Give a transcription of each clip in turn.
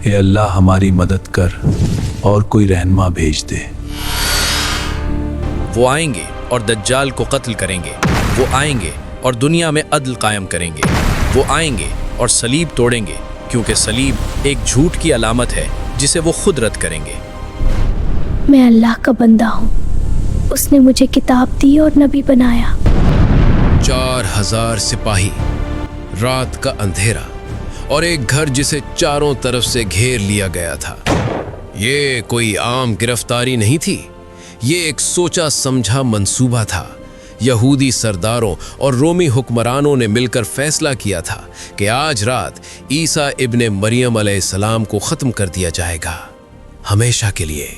اے اللہ ہماری مدد کر اور کوئی رہنما بھیج دے۔ وہ آئیں گے اور دجال کو قتل کریں گے، وہ آئیں گے اور دنیا میں عدل قائم کریں گے، وہ آئیں گے اور صلیب توڑیں گے، کیونکہ صلیب ایک جھوٹ کی علامت ہے جسے وہ خود رد کریں گے۔ میں اللہ کا بندہ ہوں، اس نے مجھے کتاب دی اور نبی بنایا۔ 4000 سپاہی، رات کا اندھیرا اور ایک گھر جسے چاروں طرف سے گھیر لیا گیا تھا۔ یہ کوئی عام گرفتاری نہیں تھی، یہ ایک سوچا سمجھا منصوبہ تھا۔ یہودی سرداروں اور رومی حکمرانوں نے مل کر فیصلہ کیا تھا کہ آج رات عیسیٰ ابن مریم علیہ السلام کو ختم کر دیا جائے گا، ہمیشہ کے لیے۔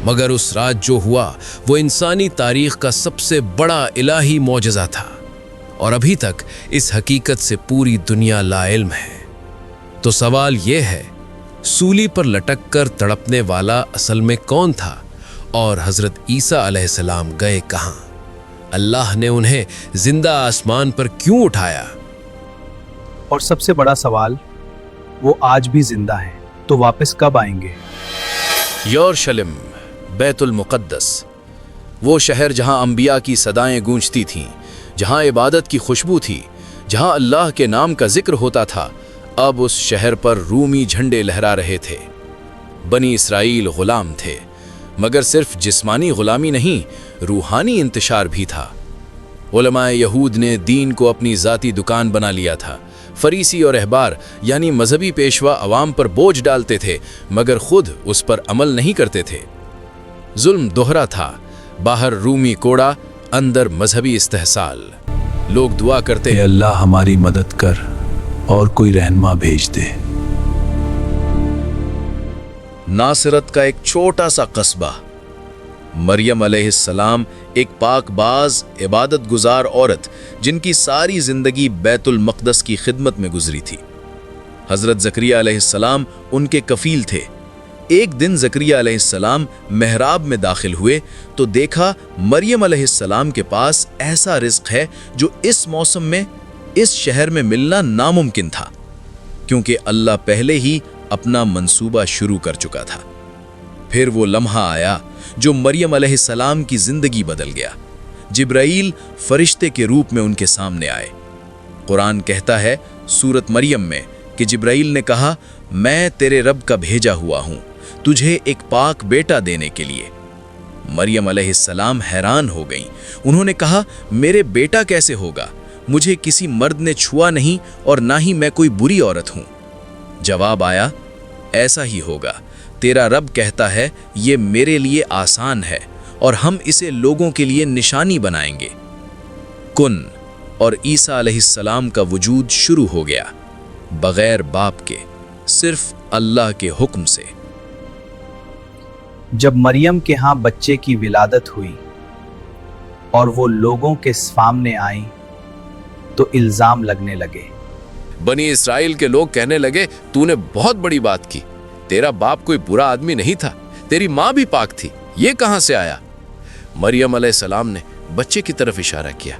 مگر اس رات جو ہوا وہ انسانی تاریخ کا سب سے بڑا الہی معجزہ تھا، اور ابھی تک اس حقیقت سے پوری دنیا لا علم ہے۔ تو سوال یہ ہے، سولی پر لٹک کر تڑپنے والا اصل میں کون تھا، اور حضرت عیسیٰ علیہ السلام گئے کہاں؟ اللہ نے انہیں زندہ آسمان پر کیوں اٹھایا؟ اور سب سے بڑا سوال، وہ آج بھی زندہ ہیں تو واپس کب آئیں گے؟ یورشلم، بیت المقدس، وہ شہر جہاں انبیاء کی صدائیں گونجتی تھیں، جہاں عبادت کی خوشبو تھی، جہاں اللہ کے نام کا ذکر ہوتا تھا، اب اس شہر پر رومی جھنڈے لہرا رہے تھے۔ بنی اسرائیل غلام تھے، مگر صرف جسمانی غلامی نہیں، روحانی انتشار بھی تھا۔ علماء یہود نے دین کو اپنی ذاتی دکان بنا لیا تھا۔ فریسی اور احبار یعنی مذہبی پیشوا عوام پر بوجھ ڈالتے تھے، مگر خود اس پر عمل نہیں کرتے تھے۔ ظلم دوہرا تھا، باہر رومی کوڑا، اندر مذہبی استحصال۔ لوگ دعا کرتے، اے اللہ ہماری مدد کر اور کوئی رہنما بھیج دے۔ ناصرت کا ایک چھوٹا سا قصبہ، مریم علیہ السلام ایک پاک باز عبادت گزار عورت جن کی ساری زندگی بیت المقدس کی خدمت میں گزری تھی۔ حضرت زکریا علیہ السلام ان کے کفیل تھے۔ ایک دن زکریا علیہ السلام محراب میں داخل ہوئے تو دیکھا مریم علیہ السلام کے پاس ایسا رزق ہے جو اس موسم میں اس شہر میں ملنا ناممکن تھا، کیونکہ اللہ پہلے ہی اپنا منصوبہ شروع کر چکا تھا۔ پھر وہ لمحہ آیا جو مریم علیہ السلام کی زندگی بدل گیا۔ جبرائیل فرشتے کے روپ میں ان کے سامنے آئے۔ قرآن کہتا ہے سورۃ مریم میں کہ جبرائیل نے کہا، میں تیرے رب کا بھیجا ہوا ہوں تجھے ایک پاک بیٹا دینے کے لیے۔ مریم علیہ السلام حیران ہو گئیں۔ انہوں نے کہا، میرے بیٹا کیسے ہوگا؟ مجھے کسی مرد نے چھوا نہیں اور نہ ہی میں کوئی بری عورت ہوں۔ جواب آیا، ایسا ہی ہوگا، تیرا رب کہتا ہے یہ میرے لیے آسان ہے اور ہم اسے لوگوں کے لیے نشانی بنائیں گے۔ کن اور عیسیٰ علیہ السلام کا وجود شروع ہو گیا، بغیر باپ کے، صرف اللہ کے حکم سے۔ جب مریم کے ہاں بچے کی ولادت ہوئی اور وہ لوگوں کے سامنے آئیں تو الزام لگنے لگے۔ بنی اسرائیل کے لوگ کہنے لگے، تو نے بہت بڑی بات کی، تیرا باپ کوئی برا آدمی نہیں تھا، تیری ماں بھی پاک تھی، یہ کہاں سے آیا؟ مریم علیہ السلام نے بچے کی طرف اشارہ کیا۔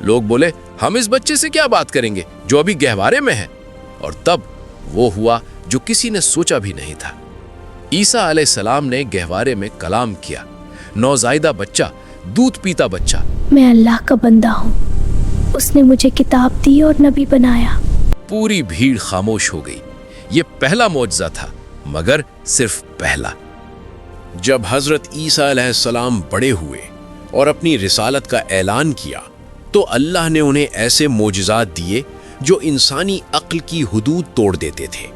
لوگ بولے، ہم اس بچے سے کیا بات کریں گے جو ابھی گہوارے میں ہے؟ اور تب وہ ہوا جو کسی نے سوچا بھی نہیں تھا۔ عیسیٰ علیہ السلام نے گہوارے میں کلام کیا، نوزائیدہ بچہ، دودھ پیتا بچہ۔ میں اللہ کا بندہ ہوں، اس نے مجھے کتاب دی اور نبی بنایا۔ پوری بھیڑ خاموش ہو گئی۔ یہ پہلا معجزہ تھا، مگر صرف پہلا۔ جب حضرت عیسیٰ علیہ السلام بڑے ہوئے اور اپنی رسالت کا اعلان کیا تو اللہ نے انہیں ایسے معجزات دیے جو انسانی عقل کی حدود توڑ دیتے تھے۔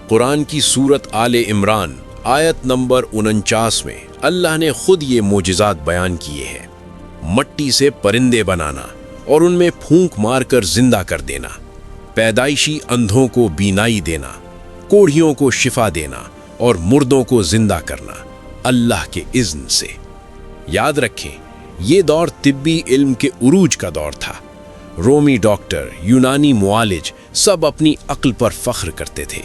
قرآن کی سورت آل عمران آیت نمبر 49 میں اللہ نے خود یہ معجزات بیان کیے ہیں۔ مٹی سے پرندے بنانا اور ان میں پھونک مار کر زندہ کر دینا، پیدائشی اندھوں کو بینائی دینا، کوڑھیوں کو شفا دینا اور مردوں کو زندہ کرنا، اللہ کے اذن سے۔ یاد رکھیں، یہ دور طبی علم کے عروج کا دور تھا۔ رومی ڈاکٹر، یونانی معالج سب اپنی عقل پر فخر کرتے تھے۔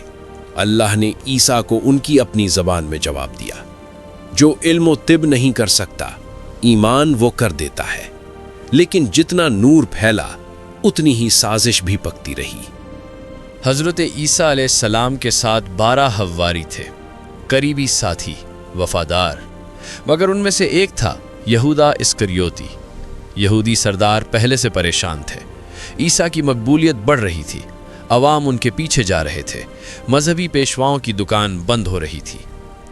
اللہ نے عیسیٰ کو ان کی اپنی زبان میں جواب دیا، جو علم و طب نہیں کر سکتا، ایمان وہ کر دیتا ہے۔ لیکن جتنا نور پھیلا اتنی ہی سازش بھی پکتی رہی۔ حضرت عیسیٰ علیہ السلام کے ساتھ 12 حواری تھے، قریبی ساتھی، وفادار، مگر ان میں سے ایک تھا یہودا اسکریوتی۔ یہودی سردار پہلے سے پریشان تھے۔ عیسیٰ کی مقبولیت بڑھ رہی تھی، عوام ان کے پیچھے جا رہے تھے، مذہبی پیشواؤں کی دکان بند ہو رہی تھی۔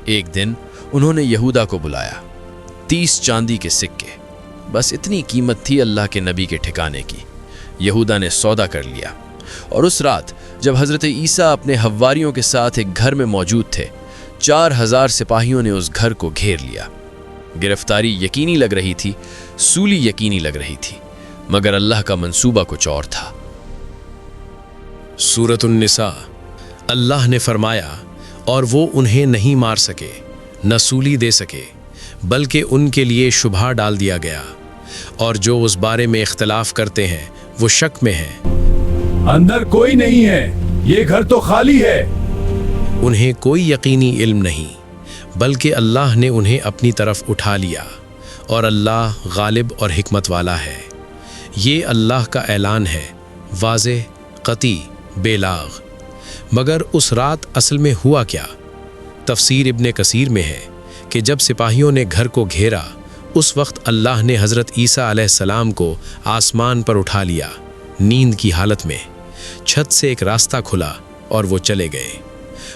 ایک دن انہوں نے یہودا کو بلایا۔ 30 چاندی کے سکے، بس اتنی قیمت تھی اللہ کے نبی کے ٹھکانے کی۔ یہودا نے سودا کر لیا، اور اس رات جب حضرت عیسیٰ اپنے حواریوں کے ساتھ ایک گھر میں موجود تھے، 4000 سپاہیوں نے اس گھر کو گھیر لیا۔ گرفتاری یقینی لگ رہی تھی، سولی یقینی لگ رہی تھی، مگر اللہ کا منصوبہ کچھ اور تھا۔ سورۃ النساء۔ اللہ نے فرمایا، اور وہ انہیں نہیں مار سکے، نہ سولی دے سکے، بلکہ ان کے لیے شبہ ڈال دیا گیا، اور جو اس بارے میں اختلاف کرتے ہیں وہ شک میں ہیں۔ اندر کوئی نہیں ہے، یہ گھر تو خالی ہے۔ انہیں کوئی یقینی علم نہیں، بلکہ اللہ نے انہیں اپنی طرف اٹھا لیا، اور اللہ غالب اور حکمت والا ہے۔ یہ اللہ کا اعلان ہے، واضح، قطعی، بے لاغ۔ مگر اس رات اصل میں ہوا کیا؟ تفسیر ابن کثیر میں ہے کہ جب سپاہیوں نے گھر کو گھیرا، اس وقت اللہ نے حضرت عیسیٰ علیہ السلام کو آسمان پر اٹھا لیا، نیند کی حالت میں۔ چھت سے ایک راستہ کھلا اور وہ چلے گئے۔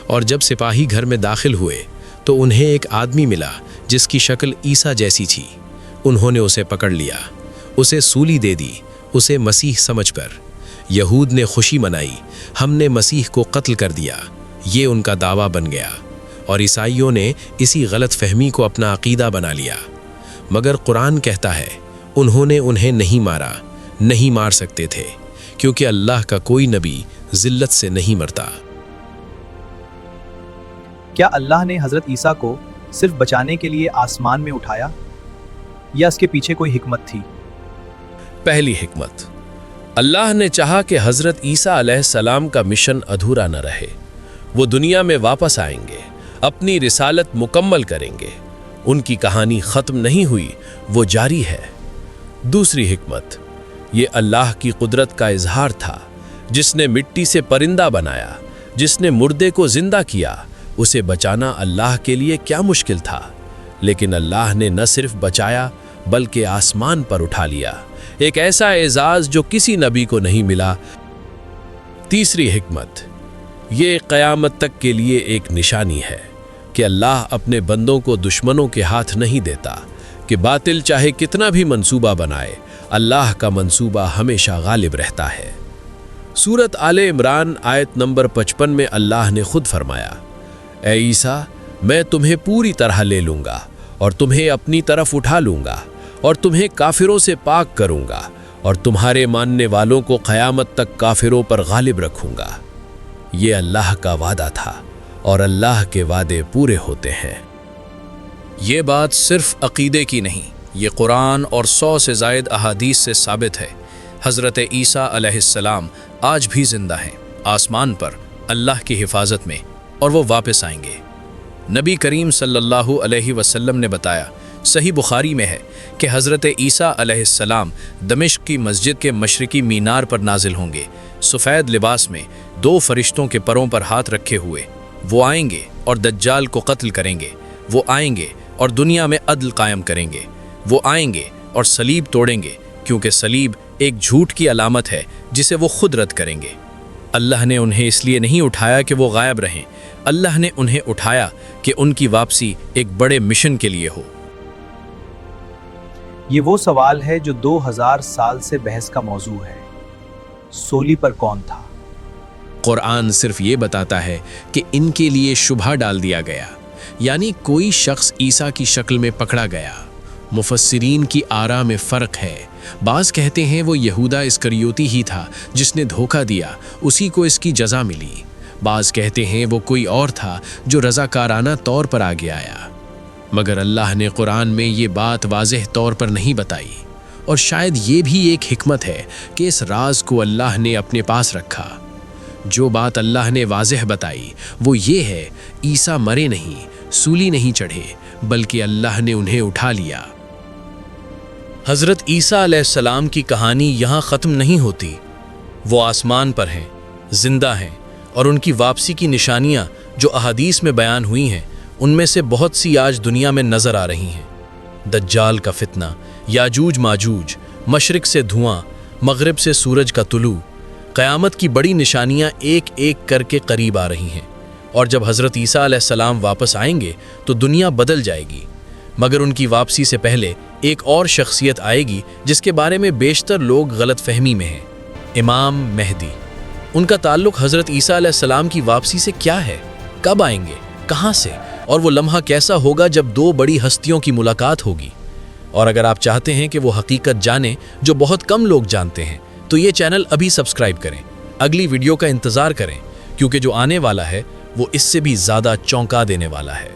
اور جب سپاہی گھر میں داخل ہوئے تو انہیں ایک آدمی ملا جس کی شکل عیسیٰ جیسی تھی۔ انہوں نے اسے پکڑ لیا، اسے سولی دے دی، اسے مسیح سمجھ کر۔ یہود نے خوشی منائی، ہم نے مسیح کو قتل کر دیا، یہ ان کا دعویٰ بن گیا، اور عیسائیوں نے اسی غلط فہمی کو اپنا عقیدہ بنا لیا۔ مگر قرآن کہتا ہے انہوں نے انہیں نہیں مارا، نہیں مار سکتے تھے، کیونکہ اللہ کا کوئی نبی ذلت سے نہیں مرتا۔ کیا اللہ نے حضرت عیسیٰ کو صرف بچانے کے لیے آسمان میں اٹھایا، یا اس کے پیچھے کوئی حکمت تھی؟ پہلی حکمت، اللہ نے چاہا کہ حضرت عیسیٰ علیہ السلام کا مشن ادھورا نہ رہے۔ وہ دنیا میں واپس آئیں گے، اپنی رسالت مکمل کریں گے۔ ان کی کہانی ختم نہیں ہوئی، وہ جاری ہے۔ دوسری حکمت، یہ اللہ کی قدرت کا اظہار تھا، جس نے مٹی سے پرندہ بنایا، جس نے مردے کو زندہ کیا۔ اسے بچانا اللہ کے لیے کیا مشکل تھا، لیکن اللہ نے نہ صرف بچایا بلکہ آسمان پر اٹھا لیا، ایک ایسا اعزاز جو کسی نبی کو نہیں ملا۔ تیسری حکمت، یہ قیامت تک کے لیے ایک نشانی ہے کہ اللہ اپنے بندوں کو دشمنوں کے ہاتھ نہیں دیتا، کہ باطل چاہے کتنا بھی منصوبہ بنائے، اللہ کا منصوبہ ہمیشہ غالب رہتا ہے۔ سورۃ آل عمران آیت نمبر 55 میں اللہ نے خود فرمایا، اے عیسیٰ، میں تمہیں پوری طرح لے لوں گا، اور تمہیں اپنی طرف اٹھا لوں گا، اور تمہیں کافروں سے پاک کروں گا، اور تمہارے ماننے والوں کو قیامت تک کافروں پر غالب رکھوں گا۔ یہ اللہ کا وعدہ تھا، اور اللہ کے وعدے پورے ہوتے ہیں۔ یہ بات صرف عقیدے کی نہیں، یہ قرآن اور 100 سے زائد احادیث سے ثابت ہے۔ حضرت عیسیٰ علیہ السلام آج بھی زندہ ہیں، آسمان پر اللہ کی حفاظت میں، اور وہ واپس آئیں گے۔ نبی کریم صلی اللہ علیہ وسلم نے بتایا، صحیح بخاری میں ہے کہ حضرت عیسیٰ علیہ السلام دمشق کی مسجد کے مشرقی مینار پر نازل ہوں گے، سفید لباس میں، 2 فرشتوں کے پروں پر ہاتھ رکھے ہوئے۔ وہ آئیں گے اور دجال کو قتل کریں گے، وہ آئیں گے اور دنیا میں عدل قائم کریں گے، وہ آئیں گے اور صلیب توڑیں گے، کیونکہ صلیب ایک جھوٹ کی علامت ہے جسے وہ خود رد کریں گے۔ اللہ نے انہیں اس لیے نہیں اٹھایا کہ وہ غائب رہیں، اللہ نے انہیں اٹھایا کہ ان کی واپسی ایک بڑے مشن کے لیے ہو۔ یہ وہ سوال ہے جو 2000 سال سے بحث کا موضوع ہے، سولی پر کون تھا؟ قرآن صرف یہ بتاتا ہے کہ ان کے لیے شبہ ڈال دیا گیا، یعنی کوئی شخص عیسیٰ کی شکل میں پکڑا گیا۔ مفسرین کی آراء میں فرق ہے، بعض کہتے ہیں وہ یہودا اسکریوتی ہی تھا جس نے دھوکہ دیا، اسی کو اس کی جزا ملی۔ بعض کہتے ہیں وہ کوئی اور تھا جو رضاکارانہ طور پر آگے آیا، مگر اللہ نے قرآن میں یہ بات واضح طور پر نہیں بتائی، اور شاید یہ بھی ایک حکمت ہے کہ اس راز کو اللہ نے اپنے پاس رکھا۔ جو بات اللہ نے واضح بتائی وہ یہ ہے، عیسیٰ مرے نہیں، سولی نہیں چڑھے، بلکہ اللہ نے انہیں اٹھا لیا۔ حضرت عیسیٰ علیہ السلام کی کہانی یہاں ختم نہیں ہوتی، وہ آسمان پر ہیں، زندہ ہیں، اور ان کی واپسی کی نشانیاں جو احادیث میں بیان ہوئی ہیں ان میں سے بہت سی آج دنیا میں نظر آ رہی ہیں۔ دجال کا فتنہ، یاجوج ماجوج، مشرق سے دھواں، مغرب سے سورج کا طلوع، قیامت کی بڑی نشانیاں ایک ایک کر کے قریب آ رہی ہیں، اور جب حضرت عیسیٰ علیہ السلام واپس آئیں گے تو دنیا بدل جائے گی۔ مگر ان کی واپسی سے پہلے ایک اور شخصیت آئے گی جس کے بارے میں بیشتر لوگ غلط فہمی میں ہیں، امام مہدی۔ ان کا تعلق حضرت عیسیٰ علیہ السلام کی واپسی سے کیا ہے؟ کب آئیں گے؟ کہاں سے؟ اور وہ لمحہ کیسا ہوگا جب دو بڑی ہستیوں کی ملاقات ہوگی؟ اور اگر آپ چاہتے ہیں کہ وہ حقیقت جانیں جو بہت کم لوگ جانتے ہیں تو یہ چینل ابھی سبسکرائب کریں، اگلی ویڈیو کا انتظار کریں، کیونکہ جو آنے والا ہے وہ اس سے بھی زیادہ چونکا دینے والا ہے۔